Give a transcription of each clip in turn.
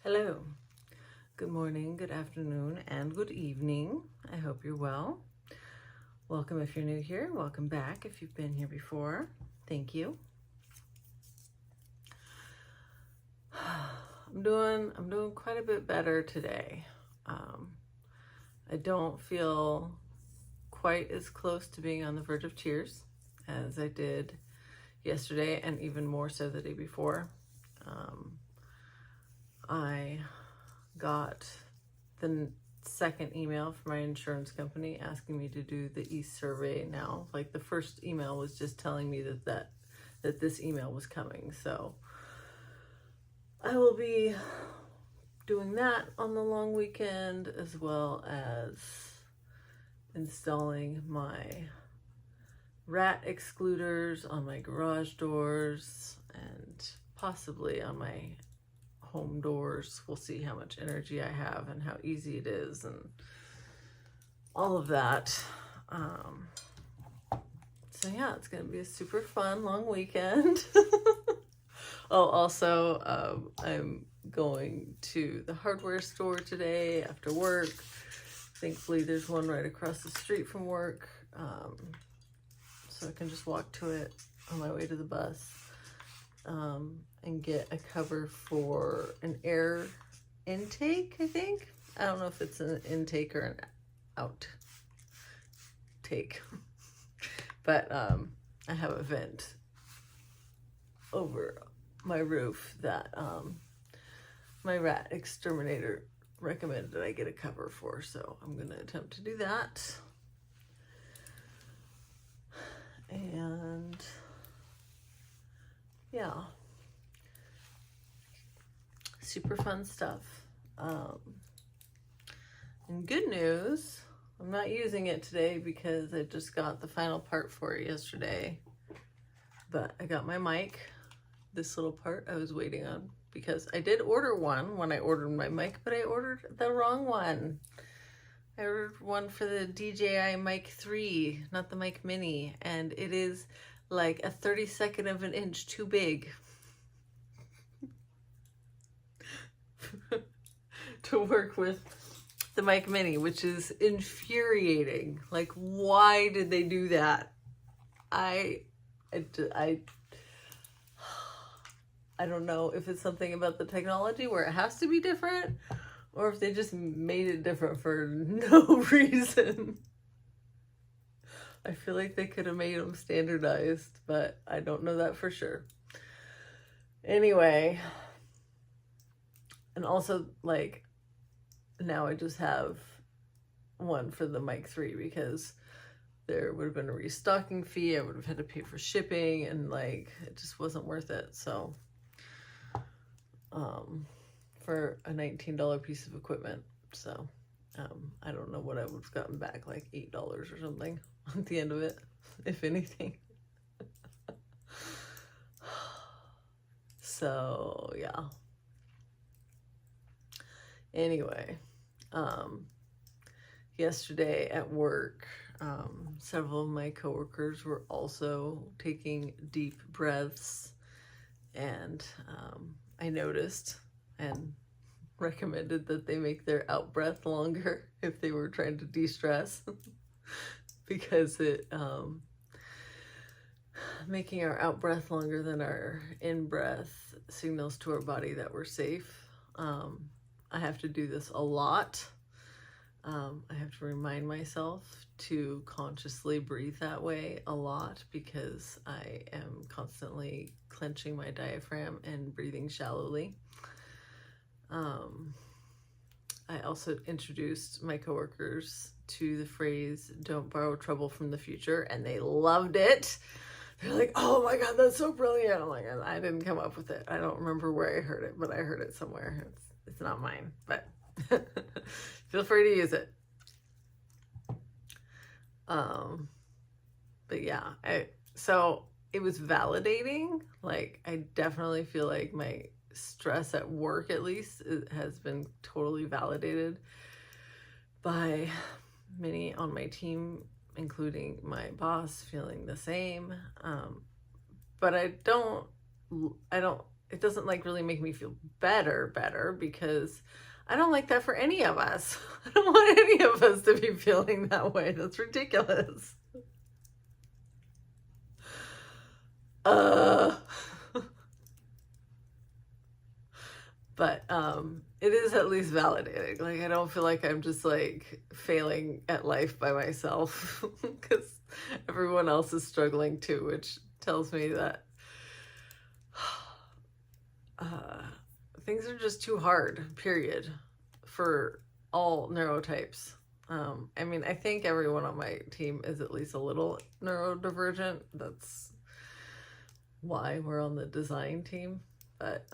Hello, good morning, good afternoon, and good evening. I hope you're well. Welcome if you're new here. Welcome back if you've been here before. Thank you. I'm doing quite a bit better today. I don't feel quite as close to being on the verge of tears as I did yesterday, and even more so the day before. I got the second email from my insurance company asking me to do the e-survey now. Like, the first email was just telling me that this email was coming. So I will be doing that on the long weekend, as well as installing my rat excluders on my garage doors and possibly on my home doors. We'll see how much energy I have and how easy it is and all of that. So yeah, it's gonna be a super fun long weekend. Oh, also, I'm going to the hardware store today after work. Thankfully, there's one right across the street from work, so I can just walk to it on my way to the bus, and get a cover for an air intake, I think. I don't know if it's an intake or an outtake, but I have a vent over my roof that my rat exterminator recommended I get a cover for, so I'm going to attempt to do that. And yeah, super fun stuff. And good news, I'm not using it today because I just got the final part for it yesterday, but I got my mic. This little part I was waiting on, because I did order one when I ordered my mic, but I ordered the wrong one. I ordered one for the DJI Mic 3, not the Mic Mini, and it is like a 32nd of an inch too big to work with the Mic Mini, which is infuriating. Like, why did they do that? I don't know if it's something about the technology where it has to be different, or if they just made it different for no reason. I feel like they could have made them standardized, but I don't know that for sure. Anyway, and also, like, now I just have one for the Mic 3 because there would have been a restocking fee. I would have had to pay for shipping, and like, it just wasn't worth it. So for a $19 piece of equipment. So I don't know what I would have gotten back, like $8 or something at the end of it, if anything. So yeah. Anyway, yesterday at work, several of my coworkers were also taking deep breaths, and I noticed and recommended that they make their out breath longer if they were trying to de-stress, because it making our out breath longer than our in breath signals to our body that we're safe. I have to do this a lot. I have to remind myself to consciously breathe that way a lot, because I am constantly clenching my diaphragm and breathing shallowly. I also introduced my coworkers to the phrase, "Don't borrow trouble from the future," and they loved it. They're like, "Oh my God, that's so brilliant." I'm like, I didn't come up with it. I don't remember where I heard it, but I heard it somewhere. It's not mine, but feel free to use it. But yeah, so it was validating. Like, I definitely feel like my stress at work, at least, has been totally validated by many on my team, including my boss, feeling the same. But I don't it doesn't like really make me feel better because I don't like that for any of us. I don't want any of us to be feeling that way. That's ridiculous. But it is at least validating. Like, I don't feel like I'm just like failing at life by myself because everyone else is struggling too, which tells me that things are just too hard, period, for all neurotypes. I mean, I think everyone on my team is at least a little neurodivergent. That's why we're on the design team. But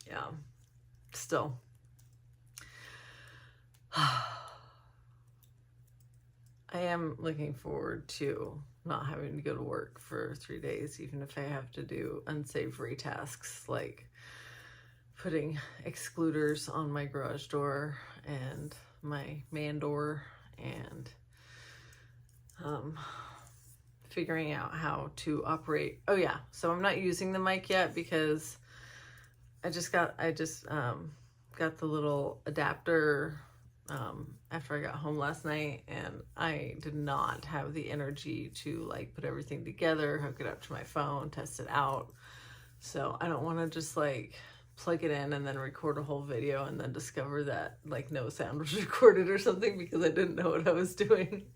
yeah, still. I am looking forward to not having to go to work for 3 days, even if I have to do unsavory tasks like putting excluders on my garage door and my man door, and figuring out how to operate. Oh yeah, so I'm not using the mic yet because I just got the little adapter after I got home last night, and I did not have the energy to like put everything together, hook it up to my phone, test it out. So I don't want to just like plug it in and then record a whole video and then discover that like no sound was recorded or something because I didn't know what I was doing.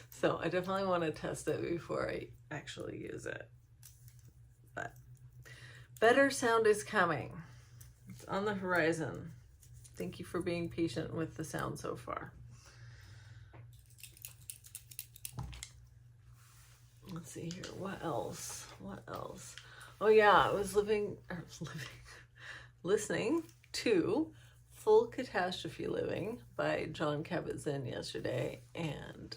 So I definitely want to test it before I actually use it. But better sound is coming. It's on the horizon. Thank you for being patient with the sound so far. Let's see here. What else? Oh yeah, I was listening to Full Catastrophe Living by Jon Kabat-Zinn yesterday, and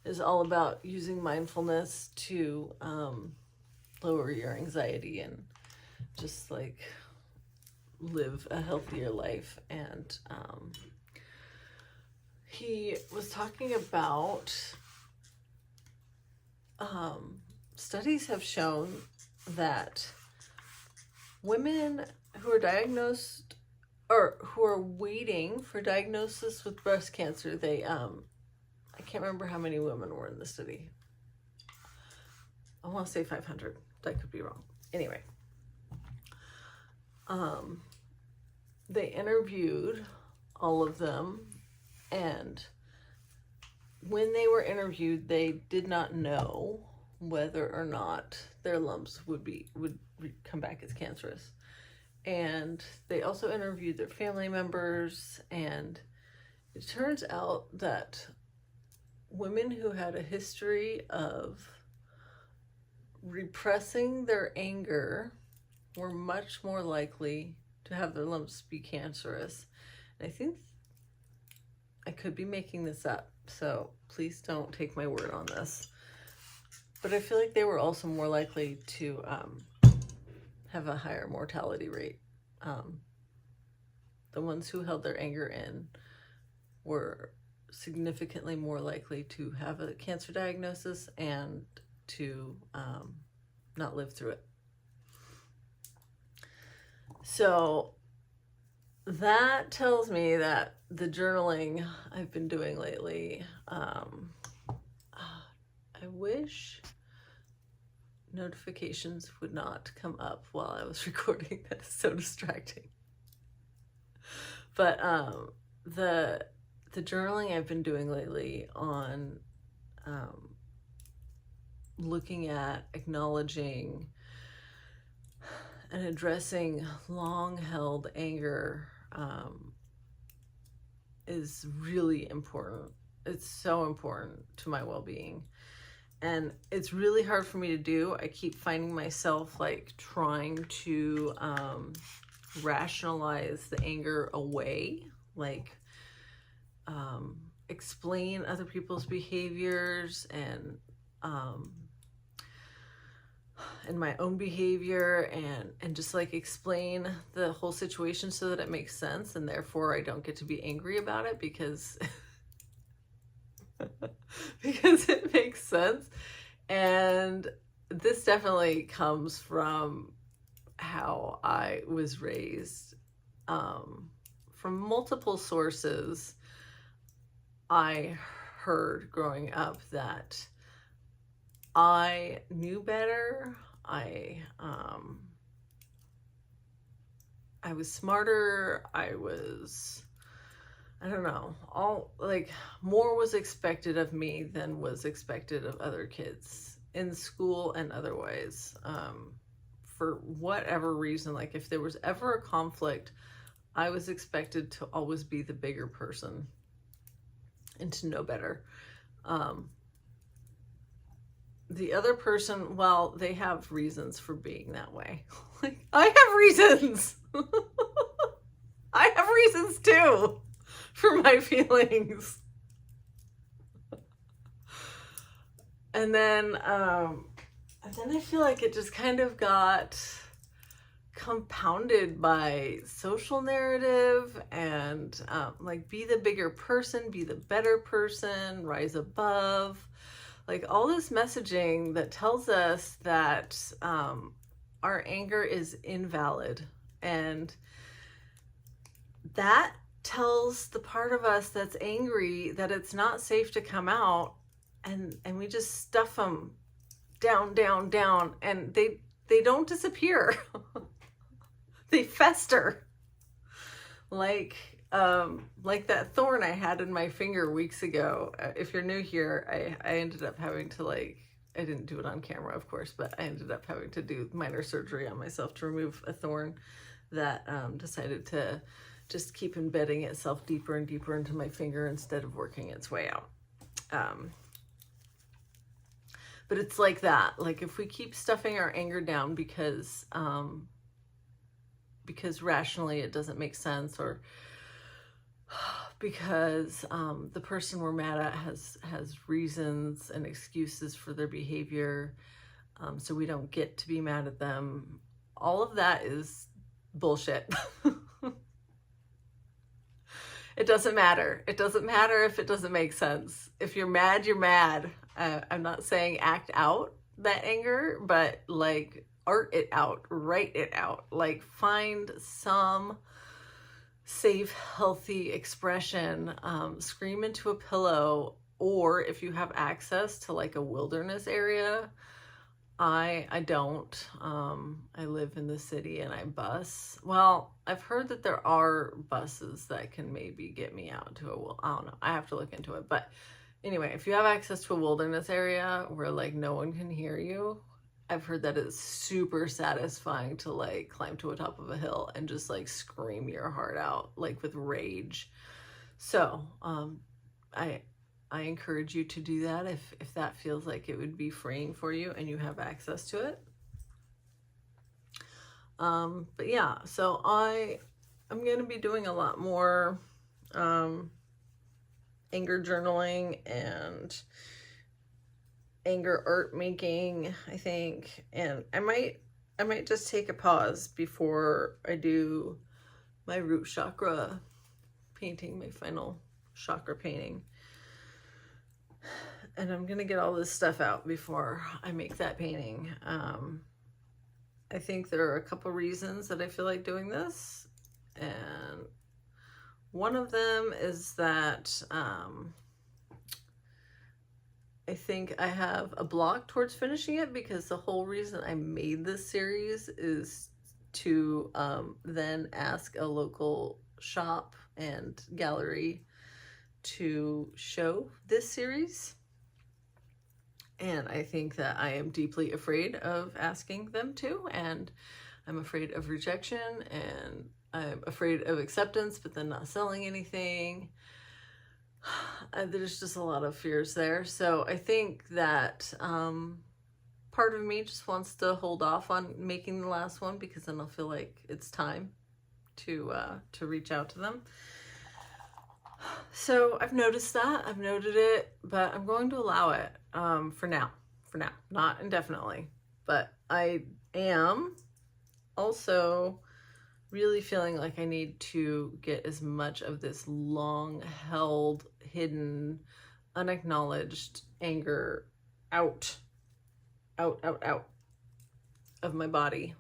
is all about using mindfulness to lower your anxiety and just like live a healthier life. And he was talking about studies have shown that women who are diagnosed or who are waiting for diagnosis with breast cancer, they I can't remember how many women were in the study. I want to say 500. That could be wrong. Anyway, they interviewed all of them, and when they were interviewed, they did not know whether or not their lumps would come back as cancerous. And they also interviewed their family members, and it turns out that women who had a history of repressing their anger were much more likely to have their lumps be cancerous. And I think I could be making this up, so please don't take my word on this. But I feel like they were also more likely to have a higher mortality rate. The ones who held their anger in were significantly more likely to have a cancer diagnosis and to not live through it. So that tells me that the journaling I've been doing lately, I wish notifications would not come up while I was recording. That is so distracting. But the journaling I've been doing lately on looking at, acknowledging, and addressing long-held anger is really important. It's so important to my well-being. And it's really hard for me to do. I keep finding myself like trying to rationalize the anger away, like explain other people's behaviors and my own behavior, and just like explain the whole situation so that it makes sense, and therefore I don't get to be angry about it because because it makes sense. And this definitely comes from how I was raised. From multiple sources, I heard growing up that I knew better. I was smarter. I don't know, more was expected of me than was expected of other kids in school and otherwise. For whatever reason, like if there was ever a conflict, I was expected to always be the bigger person and to know better. The other person, well, they have reasons for being that way. Like, I have reasons. I have reasons too for my feelings. And then I feel like it just kind of got compounded by social narrative and like be the bigger person, be the better person, rise above. Like all this messaging that tells us that our anger is invalid, and that tells the part of us that's angry that it's not safe to come out, and we just stuff them down, down, down, and they don't disappear. They fester. Like that thorn I had in my finger weeks ago. If you're new here, I ended up having to, like, I didn't do it on camera, of course, but I ended up having to do minor surgery on myself to remove a thorn that decided to just keep embedding itself deeper and deeper into my finger instead of working its way out. But it's like that. Like if we keep stuffing our anger down because rationally it doesn't make sense, or because the person we're mad at has reasons and excuses for their behavior, so we don't get to be mad at them. All of that is bullshit. It doesn't matter. It doesn't matter if it doesn't make sense. If you're mad, you're mad. I'm not saying act out that anger, but like art it out, write it out, like find some safe, healthy expression, scream into a pillow, or if you have access to like a wilderness area. I don't. I live in the city and I bus. Well, I've heard that there are buses that can maybe get me out to I don't know. I have to look into it. But anyway, if you have access to a wilderness area where like no one can hear you, I've heard that it's super satisfying to like climb to the top of a hill and just like scream your heart out, like with rage. So, I encourage you to do that if that feels like it would be freeing for you and you have access to it. But yeah, so I'm going to be doing a lot more anger journaling and anger art making, I think. And I might just take a pause before I do my root chakra painting, my final chakra painting. And I'm going to get all this stuff out before I make that painting. I think there are a couple reasons that I feel like doing this. And one of them is that I think I have a block towards finishing it, because the whole reason I made this series is to then ask a local shop and gallery to show this series. And I think that I am deeply afraid of asking them to, and I'm afraid of rejection, and I'm afraid of acceptance, but then not selling anything. There's just a lot of fears there. So I think that part of me just wants to hold off on making the last one, because then I'll feel like it's time to reach out to them. So I've noticed that, I've noted it, but I'm going to allow it for now, not indefinitely. But I am also really feeling like I need to get as much of this long held, hidden, unacknowledged anger out. out of my body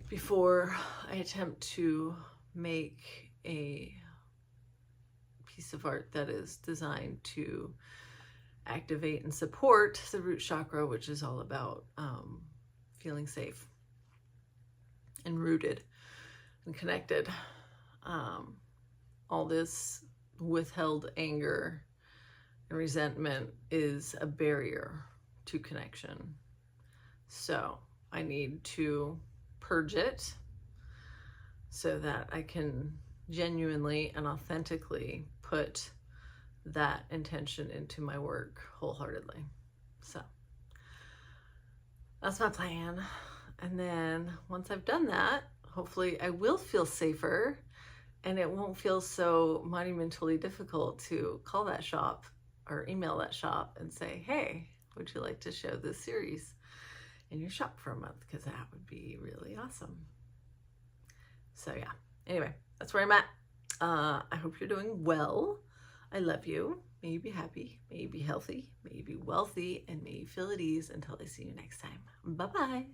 before I attempt to make a piece of art that is designed to activate and support the root chakra, which is all about feeling safe and rooted and connected. All this withheld anger and resentment is a barrier to connection. So I need to purge it so that I can genuinely and authentically put that intention into my work wholeheartedly. So that's my plan. And then once I've done that, hopefully I will feel safer and it won't feel so monumentally difficult to call that shop or email that shop and say, hey, would you like to show this series in your shop for a month? Because that would be really awesome. So yeah, anyway, that's where I'm at. I hope you're doing well. I love you. May you be happy. May you be healthy. May you be wealthy. And may you feel at ease until I see you next time. Bye-bye.